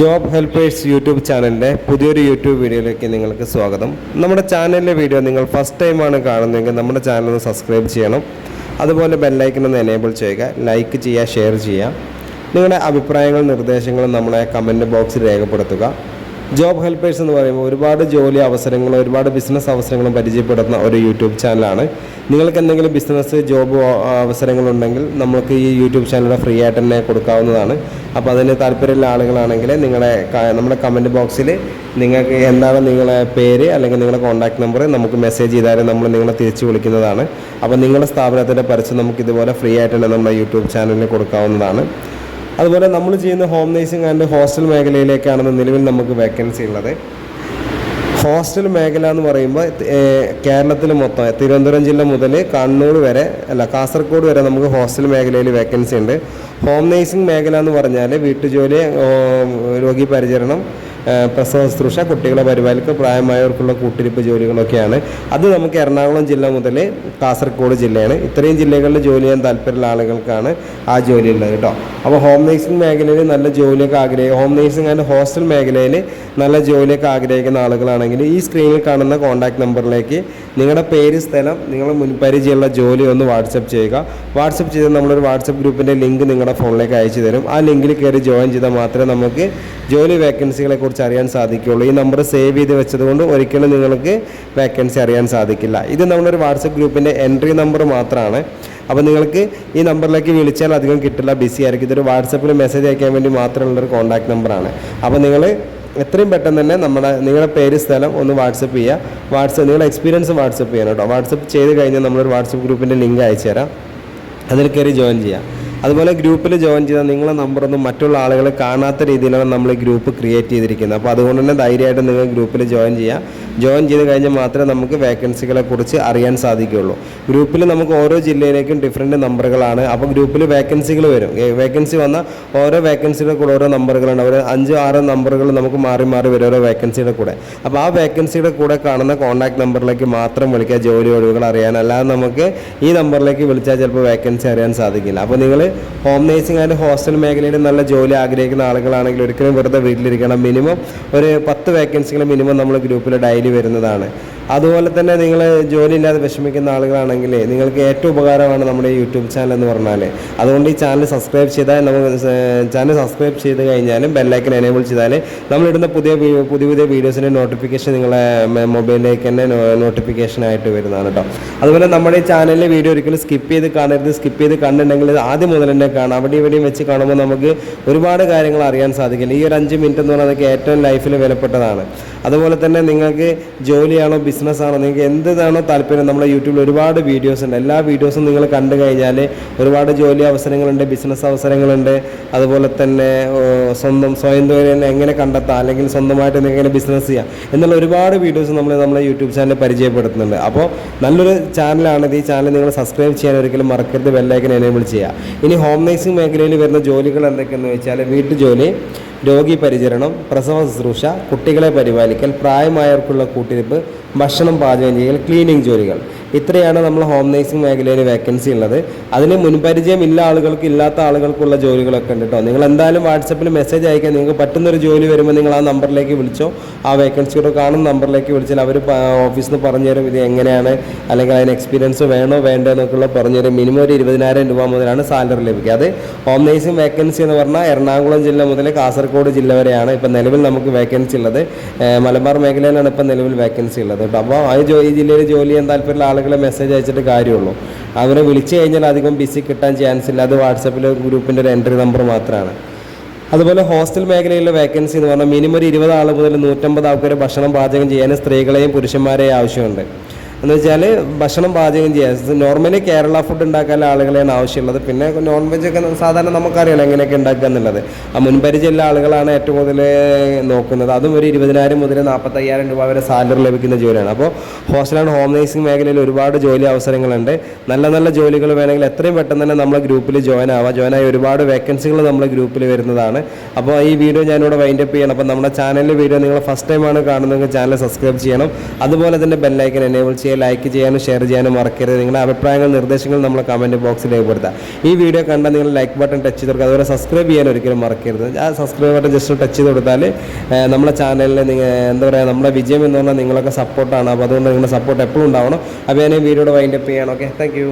Job helpers YouTube ചാനലിൻ്റെ പുതിയൊരു YouTube വീഡിയോയിലേക്ക് നിങ്ങൾക്ക് സ്വാഗതം. നമ്മുടെ ചാനലിലെ വീഡിയോ നിങ്ങൾ ഫസ്റ്റ് ടൈമാണ് കാണുന്നതെങ്കിൽ നമ്മുടെ ചാനൽ ഒന്ന് സബ്സ്ക്രൈബ് ചെയ്യണം. അതുപോലെ ബെല്ലൈക്കൺ ഒന്ന് എനേബിൾ ചെയ്യുക, ലൈക്ക് ചെയ്യുക, ഷെയർ ചെയ്യുക. നിങ്ങളുടെ അഭിപ്രായങ്ങളും നിർദ്ദേശങ്ങളും നമ്മളെ കമൻറ്റ് ബോക്സിൽ രേഖപ്പെടുത്തുക. ജോബ് ഹെൽപ്പേഴ്സ് എന്ന് പറയുമ്പോൾ ഒരുപാട് ജോലി അവസരങ്ങളും ഒരുപാട് ബിസിനസ് അവസരങ്ങളും പരിചയപ്പെടുത്തുന്ന ഒരു യൂട്യൂബ് ചാനലാണ്. നിങ്ങൾക്ക് എന്തെങ്കിലും ബിസിനസ് ജോബ് അവസരങ്ങളുണ്ടെങ്കിൽ നമുക്ക് ഈ യൂട്യൂബ് ചാനൽ ഫ്രീ ആയിട്ട് തന്നെ കൊടുക്കാവുന്നതാണ്. അപ്പോൾ അതിന് താല്പര്യമുള്ള ആളുകളാണെങ്കിൽ നമ്മുടെ കമൻറ്റ് ബോക്സിൽ നിങ്ങൾക്ക് എന്താണ് നിങ്ങളുടെ പേര് അല്ലെങ്കിൽ നിങ്ങളുടെ കോൺടാക്ട് നമ്പർ നമുക്ക് മെസ്സേജ് ചെയ്താൽ നമ്മൾ നിങ്ങളെ തിരിച്ചു വിളിക്കുന്നതാണ്. അപ്പോൾ നിങ്ങളുടെ സ്ഥാപനത്തിൻ്റെ പരസ്യം നമുക്ക് ഇതുപോലെ ഫ്രീ ആയിട്ട് തന്നെ നമ്മുടെ യൂട്യൂബ് ചാനലിൽ കൊടുക്കാവുന്നതാണ്. അതുപോലെ നമ്മൾ ചെയ്യുന്ന ഹോം നേഴ്സിംഗ് ആൻഡ് ഹോസ്റ്റൽ മേഖലയിലേക്കാണ് നിലവിൽ നമുക്ക് വേക്കൻസി ഉള്ളത്. ഹോസ്റ്റൽ മേഖല എന്ന് പറയുമ്പോൾ കേരളത്തിൽ മൊത്തം തിരുവനന്തപുരം ജില്ല മുതൽ കണ്ണൂർ വരെ കാസർഗോഡ് വരെ നമുക്ക് ഹോസ്റ്റൽ മേഖലയിൽ വേക്കൻസി ഉണ്ട്. ഹോം നേഴ്സിംഗ് മേഖല എന്ന് പറഞ്ഞാൽ വീട്ടുജോലി, രോഗി പരിചരണം, പ്രസവ ശുശ്രൂഷ, കുട്ടികളെ പരിപാലിക്കുക, പ്രായമായവർക്കുള്ള കൂട്ടിരിപ്പ് ജോലികളൊക്കെയാണ്. അത് നമുക്ക് എറണാകുളം ജില്ല മുതൽ കാസർഗോഡ് ജില്ലയാണ്. ഇത്രയും ജില്ലകളിൽ ജോലി ചെയ്യാൻ താല്പര്യമുള്ള ആളുകൾക്കാണ് ആ ജോലി ഉള്ളത് കേട്ടോ. അപ്പോൾ ഹോം നേഴ്സിംഗ് മേഖലയിൽ നല്ല ജോലിയൊക്കെ ഹോം നേഴ്സിംഗ് ആൻഡ് ഹോസ്റ്റൽ മേഖലയിൽ നല്ല ജോലിയൊക്കെ ആഗ്രഹിക്കുന്ന ആളുകളാണെങ്കിൽ ഈ സ്ക്രീനിൽ കാണുന്ന കോൺടാക്ട് നമ്പറിലേക്ക് നിങ്ങളുടെ പേര്, സ്ഥലം, നിങ്ങൾ മുൻപരിചയമുള്ള ജോലി ഒന്ന് വാട്സപ്പ് ചെയ്യുക. വാട്സപ്പ് ചെയ്ത് നമ്മളൊരു വാട്സപ്പ് ഗ്രൂപ്പിൻ്റെ ലിങ്ക് നിങ്ങളുടെ ഫോണിലേക്ക് അയച്ചു തരും. ആ ലിങ്കിൽ കയറി ജോയിൻ ചെയ്താൽ മാത്രമേ നമുക്ക് ജോലി വേക്കൻസികളെ കുറിച്ച് അറിയാൻ സാധിക്കുകയുള്ളൂ. ഈ നമ്പർ സേവ് ചെയ്ത് വെച്ചതുകൊണ്ട് ഒരിക്കലും നിങ്ങൾക്ക് വേക്കൻസി അറിയാൻ സാധിക്കില്ല. ഇത് നമ്മളൊരു വാട്സപ്പ് ഗ്രൂപ്പിൻ്റെ എൻട്രി നമ്പർ മാത്രമാണ്. അപ്പോൾ നിങ്ങൾക്ക് ഈ നമ്പറിലേക്ക് വിളിച്ചാൽ അധികം കിട്ടില്ല, ബിസി ആയിരിക്കും. ഇതൊരു വാട്സപ്പിൽ മെസ്സേജ് അയക്കാൻ വേണ്ടി മാത്രമുള്ളൊരു കോൺടാക്ട് നമ്പറാണ്. അപ്പോൾ നിങ്ങൾ എത്രയും പെട്ടെന്ന് തന്നെ നിങ്ങളുടെ പേര്, സ്ഥലം ഒന്ന് വാട്സപ്പ് ചെയ്യുക. നിങ്ങളുടെ എക്സ്പീരിയൻസ് വാട്സപ്പ് ചെയ്യണം കേട്ടോ. വാട്സപ്പ് ചെയ്ത് കഴിഞ്ഞാൽ നമ്മളൊരു വാട്സപ്പ് ഗ്രൂപ്പിൻ്റെ ലിങ്ക് അയച്ചു തരാം. അതിൽ കയറി ജോയിൻ ചെയ്യാം. അതുപോലെ ഗ്രൂപ്പിൽ ജോയിൻ ചെയ്താൽ നിങ്ങളുടെ നമ്പറൊന്നും മറ്റുള്ള ആളുകൾ കാണാത്ത രീതിയിലാണ് നമ്മൾ ഈ ഗ്രൂപ്പ് ക്രിയേറ്റ് ചെയ്തിരിക്കുന്നത്. അപ്പോൾ അതുകൊണ്ട് തന്നെ ധൈര്യമായിട്ട് നിങ്ങൾ ഗ്രൂപ്പിൽ ജോയിൻ ചെയ്യുക. ജോയിൻ ചെയ്ത് കഴിഞ്ഞാൽ മാത്രമേ നമുക്ക് വേക്കൻസികളെ കുറിച്ച് അറിയാൻ സാധിക്കുകയുള്ളൂ. ഗ്രൂപ്പിൽ നമുക്ക് ഓരോ ജില്ലയിലേക്കും ഡിഫറെൻറ്റ് നമ്പറുകളാണ്. അപ്പോൾ ഗ്രൂപ്പിൽ വേക്കൻസികൾ വരും. വേക്കൻസി വന്നാൽ ഓരോ വേക്കൻസിയുടെ കൂടെ ഓരോ നമ്പറുകളുണ്ട്. ഒരു 5-6 നമ്പറുകൾ നമുക്ക് മാറി മാറി വരും ഓരോ വേക്കൻസിയുടെ കൂടെ. അപ്പോൾ ആ വേക്കൻസിയുടെ കൂടെ കാണുന്ന കോൺടാക്ട് നമ്പറിലേക്ക് മാത്രം വിളിക്കുക ജോലി ഒഴിവുകൾ അറിയാൻ. അല്ലാതെ നമുക്ക് ഈ നമ്പറിലേക്ക് വിളിച്ചാൽ ചിലപ്പോൾ വേക്കൻസി അറിയാൻ സാധിക്കില്ല. അപ്പോൾ നിങ്ങൾ ഹോം നേഴ്സിംഗ് ആൻഡ് ഹോസ്റ്റൽ മേഖലയിൽ നല്ല ജോലി ആഗ്രഹിക്കുന്ന ആളുകളാണെങ്കിൽ ഒരിക്കലും വെറുതെ വീട്ടിലിരിക്കണം. മിനിമം ഒരു 10 വേക്കൻസികൾ മിനിമം നമ്മൾ ഗ്രൂപ്പിൽ ഡെയിലി വരുന്നതാണ്. അതുപോലെ തന്നെ നിങ്ങൾ ജോലിയില്ലാതെ വിഷമിക്കുന്ന ആളുകളാണെങ്കിൽ നിങ്ങൾക്ക് ഏറ്റവും ഉപകാരമാണ് നമ്മുടെ യൂട്യൂബ് ചാനൽ എന്ന് പറഞ്ഞാൽ. അതുകൊണ്ട് ഈ ചാനൽ സബ്സ്ക്രൈബ് ചെയ്ത് കഴിഞ്ഞാലും ബെല്ലൈക്കൻ എനേബിൾ ചെയ്താൽ നമ്മളിടുന്ന പുതിയ വീഡിയോസിൻ്റെ നോട്ടിഫിക്കേഷൻ നിങ്ങളെ മൊബൈലിലേക്ക് തന്നെ നോട്ടിഫിക്കേഷനായിട്ട് വരുന്നതാണ് കേട്ടോ. അതുപോലെ നമ്മുടെ ഈ ചാനലിലെ വീഡിയോ ഒരിക്കലും സ്കിപ്പ് ചെയ്ത് കാണരുത്. സ്കിപ്പ് ചെയ്ത് കണ്ടിട്ടുണ്ടെങ്കിൽ ആദ്യം മുതൽ തന്നെ കാണാം. അവിടെ ഇവിടെയും വെച്ച് കാണുമ്പോൾ നമുക്ക് ഒരുപാട് കാര്യങ്ങൾ അറിയാൻ സാധിക്കില്ല. ഈ ഒരു 5 മിനിറ്റ് എന്ന് പറഞ്ഞാൽ ഏറ്റവും ലൈഫിൽ വിലപ്പെട്ടതാണ്. അതുപോലെ തന്നെ നിങ്ങൾക്ക് ജോലിയാണോ ബിസിനസ്സാണോ നിങ്ങൾക്ക് എന്താണ് താല്പര്യം, നമ്മുടെ യൂട്യൂബിൽ ഒരുപാട് വീഡിയോസ് ഉണ്ട്. എല്ലാ വീഡിയോസും നിങ്ങൾ കണ്ടു കഴിഞ്ഞാൽ ഒരുപാട് ജോലി അവസരങ്ങളുണ്ട്, ബിസിനസ് അവസരങ്ങളുണ്ട്. അതുപോലെ തന്നെ സ്വയം തൊഴിൽ എങ്ങനെ കണ്ടെത്താം, അല്ലെങ്കിൽ സ്വന്തമായിട്ട് എങ്ങനെ ബിസിനസ് ചെയ്യാം എന്നുള്ള ഒരുപാട് വീഡിയോസ് നമ്മളെ യൂട്യൂബ് ചാനൽ പരിചയപ്പെടുത്തുന്നുണ്ട്. അപ്പോൾ നല്ലൊരു ചാനലാണിത്. ഈ ചാനൽ നിങ്ങൾ സബ്സ്ക്രൈബ് ചെയ്യാൻ ഒരിക്കലും മറക്കരുത്, ബെല്ലൈക്കൻ എനേബിൾ ചെയ്യുക. ഇനി ഹോം നേഴ്സിംഗ് മേഖലയിൽ വരുന്ന ജോലികൾ എന്തൊക്കെയെന്ന് വെച്ചാൽ വീട്ടുജോലി, രോഗി പരിചരണം, പ്രസവ ശുശ്രൂഷ, കുട്ടികളെ പരിപാലിക്കൽ, പ്രായമായവർക്കുള്ള കൂട്ടിരിപ്പ്, ഭക്ഷണം പാചകം ചെയ്യൽ, ക്ലീനിങ് ജോലികൾ. ഇത്രയാണ് നമ്മൾ ഹോം നേഴ്സിംഗ് മേഖലയിൽ വേക്കൻസി ഉള്ളത്. അതിന് മുൻപരിചയം ഇല്ലാത്ത ആളുകൾക്കുള്ള ജോലികളൊക്കെ ഉണ്ട് കേട്ടോ. നിങ്ങൾ എന്തായാലും വാട്സപ്പിൽ മെസ്സേജ് അയക്കാൻ, നിങ്ങൾക്ക് പറ്റുന്നൊരു ജോലി വരുമ്പോൾ നിങ്ങൾ ആ നമ്പറിലേക്ക് വിളിച്ചോ. ആ വേക്കൻസിയോട് കാണുന്ന നമ്പറിലേക്ക് വിളിച്ചാൽ അവർ ഓഫീസിൽ നിന്ന് പറഞ്ഞുതരും ഇത് എങ്ങനെയാണ്, അല്ലെങ്കിൽ അതിന് എക്സ്പീരിയൻസ് വേണോ വേണ്ടോ എന്നൊക്കെയുള്ള പറഞ്ഞുതരും. മിനിമം ഒരു 20,000 രൂപ മുതലാണ് സാലറി ലഭിക്കുക. അത് ഹോം നേഴ്സിംഗ് വേക്കൻസി എന്ന് പറഞ്ഞാൽ എറണാകുളം ജില്ല മുതൽ കാസർഗോഡ് ജില്ല വരെയാണ് ഇപ്പം നിലവിൽ നമുക്ക് വേക്കൻസി ഉള്ളത്. മലബാർ മേഖലയിലാണ് ഇപ്പം നിലവിൽ വേക്കൻസി ഉള്ളത് കേട്ടോ. അപ്പോൾ ഈ ജില്ലയിൽ ജോലി ചെയ്യാൻ താല്പര്യമുള്ള ആളുകളെ മെസ്സേജ് അയച്ചിട്ട് കാര്യമുള്ളൂ. അവരെ വിളിച്ചു കഴിഞ്ഞാൽ അധികം ബിസി കിട്ടാൻ ചാൻസ് ഇല്ല. അത് വാട്സപ്പിൽ ഗ്രൂപ്പിൻ്റെ ഒരു എൻട്രി നമ്പർ മാത്രമാണ്. അതുപോലെ ഹോസ്റ്റൽ മേഖലയിലെ വേക്കൻസി എന്ന് പറഞ്ഞാൽ മിനിമം ഒരു 20 ആൾ മുതൽ 150 ആൾക്കാർ ഭക്ഷണം പാചകം ചെയ്യാൻ സ്ത്രീകളെയും പുരുഷന്മാരെയും ആവശ്യമുണ്ട്. എന്ന് വെച്ചാൽ ഭക്ഷണം പാചകം ചെയ്യാൻ നോർമലി കേരള ഫുഡ് ഉണ്ടാക്കാൻ ആളുകളെയാണ് ആവശ്യമുള്ളത്. പിന്നെ നോൺ വെജ് ഒക്കെ സാധാരണ നമുക്കറിയാലോ എങ്ങനെയൊക്കെ ഉണ്ടാക്കുക എന്നുള്ളത്. ആ മുൻപരിചയമുള്ള ആളുകളാണ് ഏറ്റവും കൂടുതൽ നോക്കുന്നത്. അതും ഒരു 20,000 മുതൽ 45,000 രൂപ വരെ സാലറി ലഭിക്കുന്ന ജോലിയാണ്. അപ്പോൾ ഹോസ്റ്റൽ ആൻഡ് ഹോം നേഴ്സിംഗ് മേഖലയിൽ ഒരുപാട് ജോലി അവസരങ്ങളുണ്ട്. നല്ല ജോലികൾ വേണമെങ്കിൽ എത്രയും പെട്ടെന്ന് തന്നെ നമ്മളെ ഗ്രൂപ്പിൽ ജോയിൻ ആയി ഒരുപാട് വേക്കൻസികൾ നമ്മളെ ഗ്രൂപ്പിൽ വരുന്നതാണ്. അപ്പോൾ ഈ വീഡിയോ ഞാനിവിടെ വൈൻഡപ്പ് ചെയ്യണം. അപ്പോൾ നമ്മുടെ ചാനലിലെ വീഡിയോ നിങ്ങൾ ഫസ്റ്റ് ടൈമാണ് കാണുന്നതെങ്കിൽ ചാനൽ സബ്സ്ക്രൈബ് ചെയ്യണം. അതുപോലെ തന്നെ ബെല്ലൈക്കൻ എനേബിൾ ചെയ്യണം. ചെയ്യുക, ലൈക്ക് ചെയ്യാനും ഷെയർ ചെയ്യാനും മറക്കരുത്. നിങ്ങളുടെ അഭിപ്രായങ്ങൾ നിർദ്ദേശങ്ങൾ നമ്മളെ കമൻറ്റ് ബോക്സിൽ രേഖപ്പെടുത്താം. ഈ വീഡിയോ കണ്ടാൽ നിങ്ങൾ ലൈക്ക് ബട്ടൺ ടച്ച് ചെയ്ത് കൊടുക്കുക. അതുപോലെ സബ്സ്ക്രൈബ് ചെയ്യാൻ ഒരിക്കലും മറക്കരുത്. ആ സബ്സ്ക്രൈബ് ബട്ടൺ ജസ്റ്റ് ടച്ച് ചെയ്ത് കൊടുത്താൽ നമ്മുടെ ചാനലിൽ നിങ്ങൾ എന്താ പറയുക, നമ്മുടെ വിജയം എന്ന് പറഞ്ഞാൽ നിങ്ങളൊക്കെ സപ്പോർട്ടാണ്. അപ്പോൾ അതുകൊണ്ട് നിങ്ങളുടെ സപ്പോർട്ട് എപ്പോഴും ഉണ്ടാവണം. അപ്പോൾ ഞാൻ ഈ വീഡിയോയുടെ വൈൻഡപ്പ് ചെയ്യണം. Okay, thank you.